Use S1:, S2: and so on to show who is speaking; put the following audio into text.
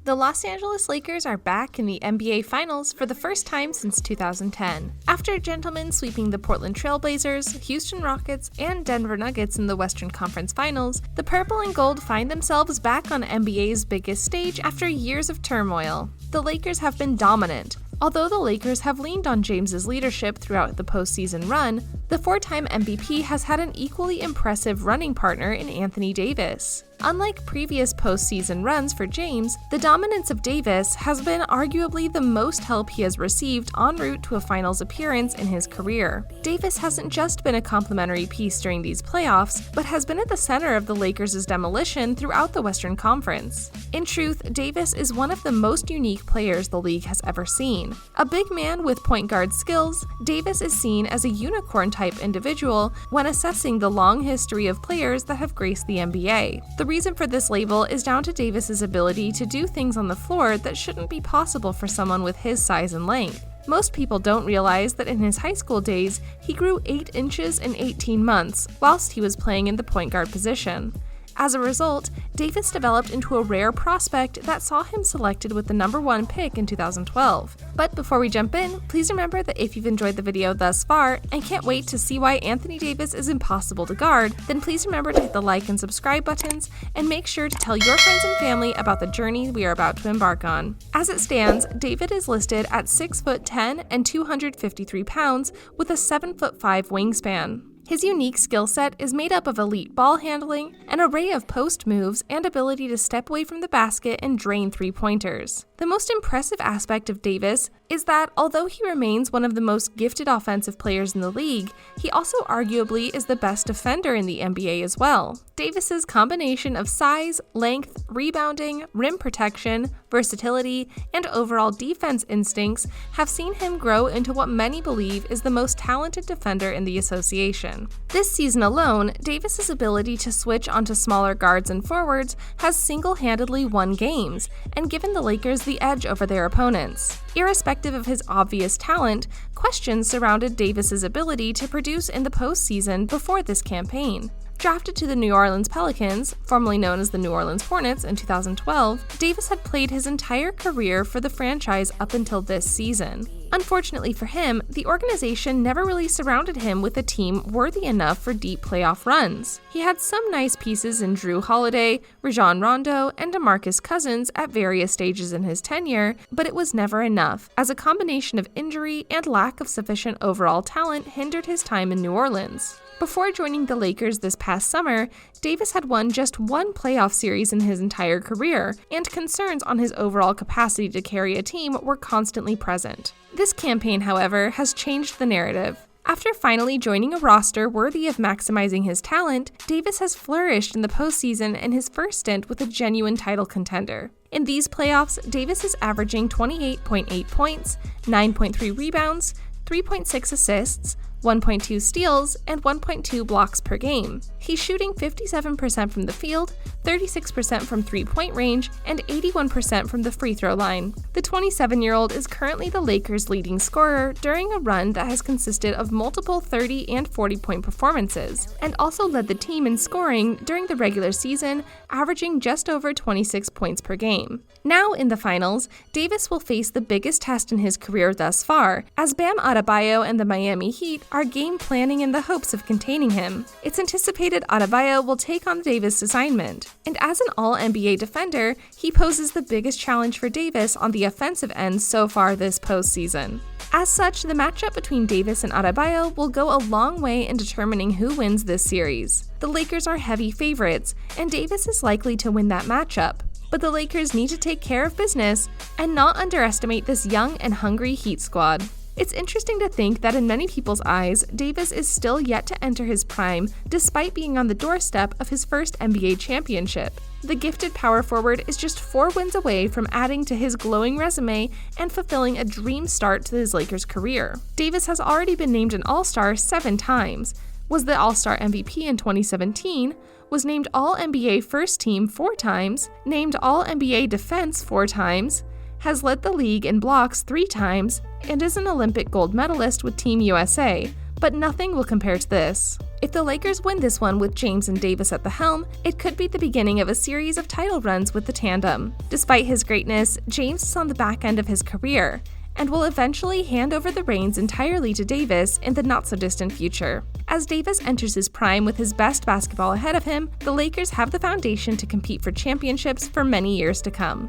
S1: The Los Angeles Lakers are back in the NBA Finals for the first time since 2010. After gentlemen sweeping the Portland Trail Blazers, Houston Rockets, and Denver Nuggets in the Western Conference Finals, the purple and gold find themselves back on NBA's biggest stage after years of turmoil. The Lakers have been dominant. Although the Lakers have leaned on James's leadership throughout the postseason run, the four-time MVP has had an equally impressive running partner in Anthony Davis. Unlike previous postseason runs for James, the dominance of Davis has been arguably the most help he has received en route to a finals appearance in his career. Davis hasn't just been a complimentary piece during these playoffs, but has been at the center of the Lakers' demolition throughout the Western Conference. In truth, Davis is one of the most unique players the league has ever seen. A big man with point guard skills, Davis is seen as a unicorn-type individual when assessing the long history of players that have graced the NBA. The reason for this label is down to Davis's ability to do things on the floor that shouldn't be possible for someone with his size and length. Most people don't realize that in his high school days, he grew 8 inches in 18 months whilst he was playing in the point guard position. As a result, Davis developed into a rare prospect that saw him selected with the #1 pick in 2012. But before we jump in, please remember that if you've enjoyed the video thus far and can't wait to see why Anthony Davis is impossible to guard, then please remember to hit the like and subscribe buttons and make sure to tell your friends and family about the journey we are about to embark on. As it stands, Davis is listed at 6'10" and 253 pounds with a 7'5" wingspan. His unique skill set is made up of elite ball handling, an array of post moves, and ability to step away from the basket and drain three-pointers. The most impressive aspect of Davis is that although he remains one of the most gifted offensive players in the league, he also arguably is the best defender in the NBA as well. Davis's combination of size, length, rebounding, rim protection, versatility, and overall defense instincts have seen him grow into what many believe is the most talented defender in the association. This season alone, Davis's ability to switch onto smaller guards and forwards has single-handedly won games and given the Lakers the edge over their opponents. Irrespective of his obvious talent, questions surrounded Davis's ability to produce in the postseason before this campaign. Drafted to the New Orleans Pelicans, formerly known as the New Orleans Hornets, in 2012, Davis had played his entire career for the franchise up until this season. Unfortunately for him, the organization never really surrounded him with a team worthy enough for deep playoff runs. He had some nice pieces in Drew Holiday, Rajon Rondo, and DeMarcus Cousins at various stages in his tenure, but it was never enough, as a combination of injury and lack of sufficient overall talent hindered his time in New Orleans. Before joining the Lakers this past summer, Davis had won just one playoff series in his entire career, and concerns on his overall capacity to carry a team were constantly present. This campaign, however, has changed the narrative. After finally joining a roster worthy of maximizing his talent, Davis has flourished in the postseason in his first stint with a genuine title contender. In these playoffs, Davis is averaging 28.8 points, 9.3 rebounds, 3.6 assists, 1.2 steals, and 1.2 blocks per game. He's shooting 57% from the field, 36% from three-point range, and 81% from the free throw line. The 27-year-old is currently the Lakers' leading scorer during a run that has consisted of multiple 30 and 40-point performances, and also led the team in scoring during the regular season, averaging just over 26 points per game. Now in the finals, Davis will face the biggest test in his career thus far, as Bam Adebayo and the Miami Heat are game planning in the hopes of containing him. It's anticipated Adebayo will take on Davis' assignment, and as an all-NBA defender, he poses the biggest challenge for Davis on the offensive end so far this postseason. As such, the matchup between Davis and Adebayo will go a long way in determining who wins this series. The Lakers are heavy favorites, and Davis is likely to win that matchup, but the Lakers need to take care of business and not underestimate this young and hungry Heat squad. It's interesting to think that in many people's eyes, Davis is still yet to enter his prime despite being on the doorstep of his first NBA championship. The gifted power forward is just 4 wins away from adding to his glowing resume and fulfilling a dream start to his Lakers career. Davis has already been named an All-Star 7 times, was the All-Star MVP in 2017, was named All-NBA First Team 4 times, named All-NBA Defense 4 times, has led the league in blocks 3 times, and is an Olympic gold medalist with Team USA, but nothing will compare to this. If the Lakers win this one with James and Davis at the helm, it could be the beginning of a series of title runs with the tandem. Despite his greatness, James is on the back end of his career, and will eventually hand over the reins entirely to Davis in the not-so-distant future. As Davis enters his prime with his best basketball ahead of him, the Lakers have the foundation to compete for championships for many years to come.